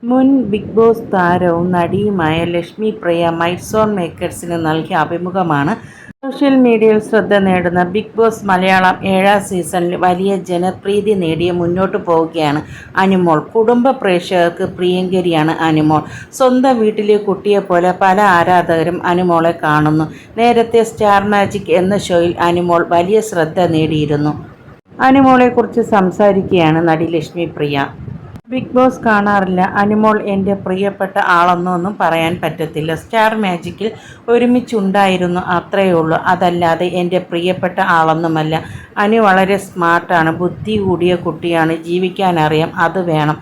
മുൻ big boss താരവും നടിയുമായ Lakshmi Priya mites മേക്കേഴ്സിന് നൽകിയ അഭിമുഖമാണ് സോഷ്യൽ മീഡിയയിൽ ശ്രദ്ധ നേടുന്ന. ബിഗ് ബോസ് മലയാളം 7ാം സീസണിൽ വലിയ ജനപ്രീതി നേടി മുന്നോട്ടു പോവുകയാണ് അനുമോൾ. കുടുംബ പ്രേക്ഷകർക്ക് പ്രിയങ്കരിയാണ് അനുമോൾ. സ്വന്തം വീട്ടിലെ കുട്ടിയെപ്പോലെ പല ആരാധകരും അനുമോളെ കാണുന്നു. നേരത്തെ സ്റ്റാർ മാജിക് എന്ന ഷോയിൽ അനുമോൾ വലിയ ശ്രദ്ധ നേടിയിരുന്നു. അനുമോളെക്കുറിച്ച് സംസാരിക്കുകയാണ് നടി ലക്ഷ്മി പ്രിയ. ബിഗ് ബോസ് കാണാറില്ല. അനുമോൾ എൻ്റെ പ്രിയപ്പെട്ട ആളെന്നൊന്നും പറയാൻ പറ്റത്തില്ല. സ്റ്റാർ മാജിക്കിൽ ഒരുമിച്ചുണ്ടായിരുന്നു, അത്രയേ ഉള്ളൂ. അതല്ലാതെ എൻ്റെ പ്രിയപ്പെട്ട ആളൊന്നുമല്ല. അനു വളരെ സ്മാർട്ടാണ്, ബുദ്ധി കൂടിയ കുട്ടിയാണ്, ജീവിക്കാനറിയാം, അത് വേണം.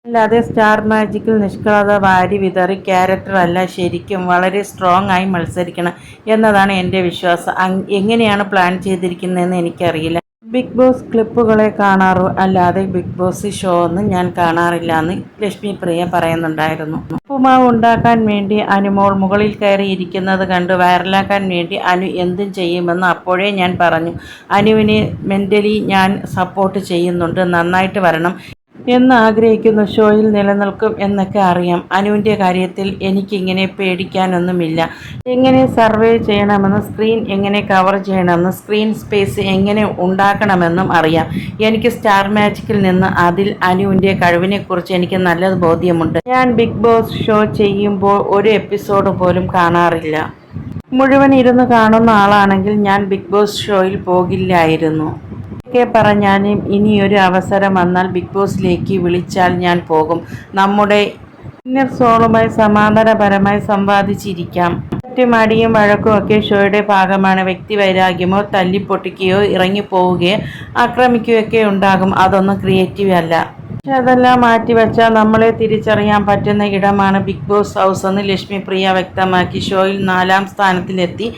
അല്ലാതെ സ്റ്റാർ മാജിക്കിൽ നിഷ്കളങ്കത വാരി വിതറി ക്യാരക്ടർ അല്ല. ശരിക്കും വളരെ സ്ട്രോങ് ആയി മത്സരിക്കണം എന്നതാണ് എൻ്റെ വിശ്വാസം. എങ്ങനെയാണ് പ്ലാൻ ചെയ്തിരിക്കുന്നതെന്ന് എനിക്കറിയില്ല. ബിഗ് ബോസ് ക്ലിപ്പുകളെ കാണാറു, അല്ലാതെ ബിഗ് ബോസ് ഷോ ഒന്നും ഞാൻ കാണാറില്ല എന്ന് ലക്ഷ്മി പ്രിയ പറയുന്നുണ്ടായിരുന്നു. ഉപ്പുമാവ് ഉണ്ടാക്കാൻ വേണ്ടി അനുമോൾ മുകളിൽ കയറി ഇരിക്കുന്നത് കണ്ട് വൈറലാക്കാൻ വേണ്ടി അനു എന്തും ചെയ്യുമെന്ന് അപ്പോഴേ ഞാൻ പറഞ്ഞു. അനുവിനെ മെൻ്റലി ഞാൻ സപ്പോർട്ട് ചെയ്യുന്നുണ്ട്, നന്നായിട്ട് വരണം എന്ന് ആഗ്രഹിക്കുന്നു, ഷോയിൽ നിലനിൽക്കും എന്നൊക്കെ അറിയാം. അനുവിൻ്റെ കാര്യത്തിൽ എനിക്കിങ്ങനെ പേടിക്കാനൊന്നുമില്ല. എങ്ങനെ സർവേ ചെയ്യണമെന്ന്, സ്ക്രീൻ എങ്ങനെ കവർ ചെയ്യണമെന്ന്, സ്ക്രീൻ സ്പേസ് എങ്ങനെ ഉണ്ടാക്കണമെന്നും അറിയാം. എനിക്ക് സ്റ്റാർ മാജിക്കിൽ നിന്ന് അതിൽ അനുവിൻ്റെ കഴിവിനെക്കുറിച്ച് എനിക്ക് നല്ല ബോധ്യമുണ്ട്. ഞാൻ ബിഗ് ബോസ് ഷോ ചെയ്യുമ്പോൾ ഒരു എപ്പിസോഡ് പോലും കാണാറില്ല. മുഴുവൻ ഇരുന്ന് കാണുന്ന ആളാണെങ്കിൽ ഞാൻ ബിഗ് ബോസ് ഷോയിൽ പോകില്ലായിരുന്നു. ഒക്കെ പറഞ്ഞാലും ഇനിയൊരു അവസരം വന്നാൽ ബിഗ് ബോസിലേക്ക് വിളിച്ചാൽ ഞാൻ പോകും. നമ്മുടെ ഇന്നർ സോളുമായി സമാധാനപരമായി സംവാദിച്ചിരിക്കാം. മറ്റും അടിയും വഴക്കും ഒക്കെ ഷോയുടെ ഭാഗമാണ്. വ്യക്തിവൈരാഗ്യമോ തല്ലിപ്പൊട്ടിക്കുകയോ ഇറങ്ങിപ്പോവുകയോ ആക്രമിക്കുകയൊക്കെ ഉണ്ടാകും. അതൊന്നും ക്രിയേറ്റീവ് അല്ല. പക്ഷെ അതെല്ലാം മാറ്റിവെച്ചാൽ നമ്മളെ തിരിച്ചറിയാൻ പറ്റുന്ന ഇടമാണ് ബിഗ് ബോസ് ഹൗസ് എന്ന് ലക്ഷ്മി പ്രിയ വ്യക്തമാക്കി. ഷോയിൽ 4ാം സ്ഥാനത്തിലെത്തി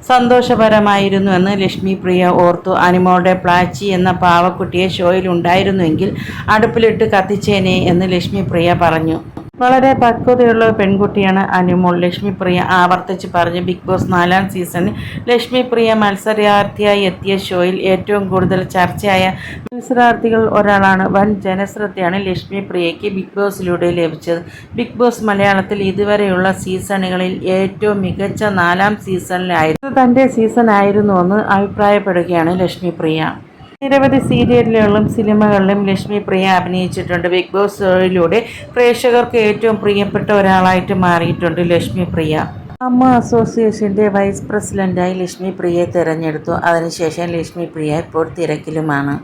സന്തോഷപരമായിരുന്നുവെന്ന് ലക്ഷ്മി പ്രിയ ഓർത്തു. അനുമോളുടെ പ്ലാച്ചി എന്ന പാവക്കുട്ടിയെ ഷോയിൽ ഉണ്ടായിരുന്നുവെങ്കിൽ അടുപ്പിലിട്ട് കത്തിച്ചേനെ എന്ന് ലക്ഷ്മി പ്രിയ പറഞ്ഞു. വളരെ പക്വതയുള്ള പെൺകുട്ടിയാണ് അനുമോൾ, ലക്ഷ്മി പ്രിയ ആവർത്തിച്ച് പറഞ്ഞു. ബിഗ് ബോസ് 4ാം സീസണിൽ ലക്ഷ്മി പ്രിയ മത്സരാർത്ഥിയായി എത്തിയ ഷോയിൽ ഏറ്റവും കൂടുതൽ ചർച്ചയായ മത്സരാർത്ഥികൾ ഒരാളാണ്. വൻ ജനശ്രദ്ധയാണ് ലക്ഷ്മി പ്രിയയ്ക്ക് ബിഗ് ബോസിലൂടെ ലഭിച്ചത്. ബിഗ് ബോസ് മലയാളത്തിൽ ഇതുവരെയുള്ള സീസണുകളിൽ ഏറ്റവും മികച്ച 4ാം സീസണിലായിരുന്നു തൻ്റെ സീസൺ ആയിരുന്നുവെന്ന് അഭിപ്രായപ്പെടുകയാണ് ലക്ഷ്മി പ്രിയ. നിരവധി സീരിയലുകളിലും സിനിമകളിലും ലക്ഷ്മി പ്രിയ അഭിനയിച്ചിട്ടുണ്ട്. ബിഗ് ബോസ് ഷോയിലൂടെ പ്രേക്ഷകർക്ക് ഏറ്റവും പ്രിയപ്പെട്ട ഒരാളായിട്ട് മാറിയിട്ടുണ്ട് ലക്ഷ്മി പ്രിയ. അമ്മ അസോസിയേഷൻ്റെ വൈസ് പ്രസിഡന്റായി ലക്ഷ്മി പ്രിയയെ തിരഞ്ഞെടുത്തു. അതിനുശേഷം ലക്ഷ്മി പ്രിയ ഇപ്പോൾ തിരക്കിലുമാണ്.